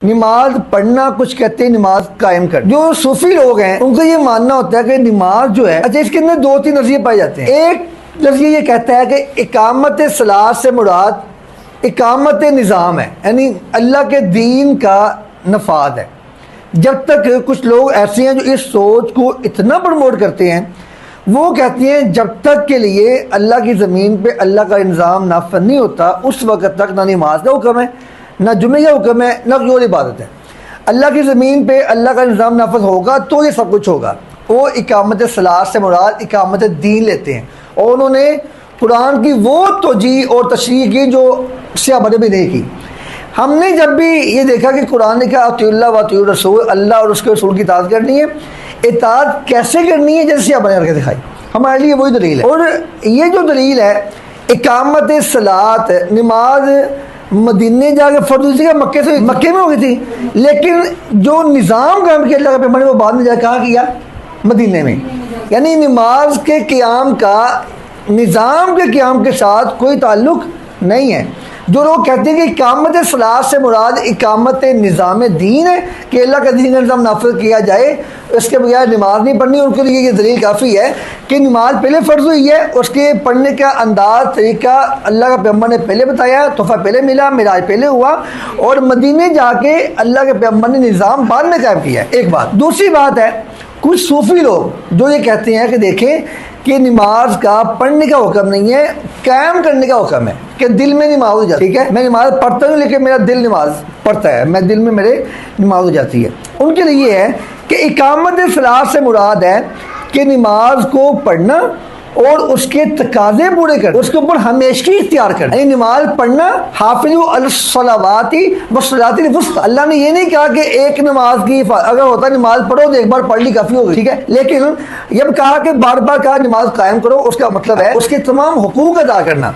نماز پڑھنا کچھ کہتے ہیں نماز قائم کر. جو صوفی لوگ ہیں ان کو یہ ماننا ہوتا ہے کہ نماز جو ہے، اچھا اس کے اندر دو تین نظریے پائے جاتے ہیں. ایک نظریہ یہ کہتا ہے کہ اقامت صلاۃ سے مراد اقامت نظام ہے، یعنی اللہ کے دین کا نفاذ ہے. جب تک کچھ لوگ ایسے ہیں جو اس سوچ کو اتنا پروموٹ کرتے ہیں، وہ کہتے ہیں جب تک کے لیے اللہ کی زمین پہ اللہ کا نظام نافذ نہیں ہوتا اس وقت تک نہ نماز کا حکم ہے، نہ جمعے کا حکم ہے، نہ کوئی اور عبادت ہے. اللہ کی زمین پہ اللہ کا نظام نافذ ہوگا تو یہ سب کچھ ہوگا. وہ اقامت صلاۃ سے مراد اقامت دین لیتے ہیں، اور انہوں نے قرآن کی وہ توجیہ اور تشریح کی جو صحابہ نے بھی نہیں کی. ہم نے جب بھی یہ دیکھا کہ قرآن نے کہا اطیعوا اللہ واطیعوا الرسول، اللہ اور اس کے رسول کی اطاعت کرنی ہے. اطاعت کیسے کرنی ہے؟ جیسے صحابہ نے کر کے دکھائی. ہمارے لیے وہی دلیل ہے. اور یہ جو دلیل ہے اقامت صلاۃ، نماز مدینے جا کے فرض ہوئی تھی، مکے میں ہو گئی تھی، لیکن جو نظام قائم کیا اللہ کے پیغمبر نے وہ بعد میں جا کے کہاں کیا؟ مدینے میں. یعنی نماز کے قیام کا نظام کے قیام کے ساتھ کوئی تعلق نہیں ہے. جو لوگ کہتے ہیں کہ اقامت صلاۃ سے مراد اقامت نظام دین ہے کہ اللہ کا دین کا نظام نافذ کیا جائے، اس کے بغیر نماز نہیں پڑھنی. ان کے لیے یہ دلیل کافی ہے کہ نماز پہلے فرض ہوئی ہے، اس کے پڑھنے کا انداز طریقہ اللہ کا پیغمبر نے پہلے بتایا، تحفہ پہلے ملا، معراج پہلے ہوا، اور مدینے جا کے اللہ کے پیغمبر نے نظام بعد میں قائم کیا ہے. ایک بات. دوسری بات ہے کچھ صوفی لوگ جو یہ کہتے ہیں کہ دیکھیں کہ نماز کا پڑھنے کا حکم نہیں ہے، قائم کرنے کا حکم ہے، کہ دل میں نماز ہو جاتی ہے. ٹھیک ہے، میں نماز پڑھتا ہوں لیکن میرا دل نماز پڑھتا ہے، میں دل میں میرے نماز ہو جاتی ہے. ان کے لیے یہ ہے کہ اقامت صلاۃ سے مراد ہے کہ نماز کو پڑھنا اور اس کے تقاضے پورے کرنا، اس کے اوپر ہمیشگی اختیار کرنا. یعنی نماز پڑھنا حافظوا علی الصلوات والصلاۃ الوسطی. اللہ نے یہ نہیں کہا کہ ایک نماز کی اگر ہوتا نماز پڑھو تو ایک بار پڑھ لی کافی ہوگی، ٹھیک ہے، لیکن جب کہا کہ بار بار کہا نماز قائم کرو، اس کا مطلب ہے اس کے تمام حقوق ادا کرنا.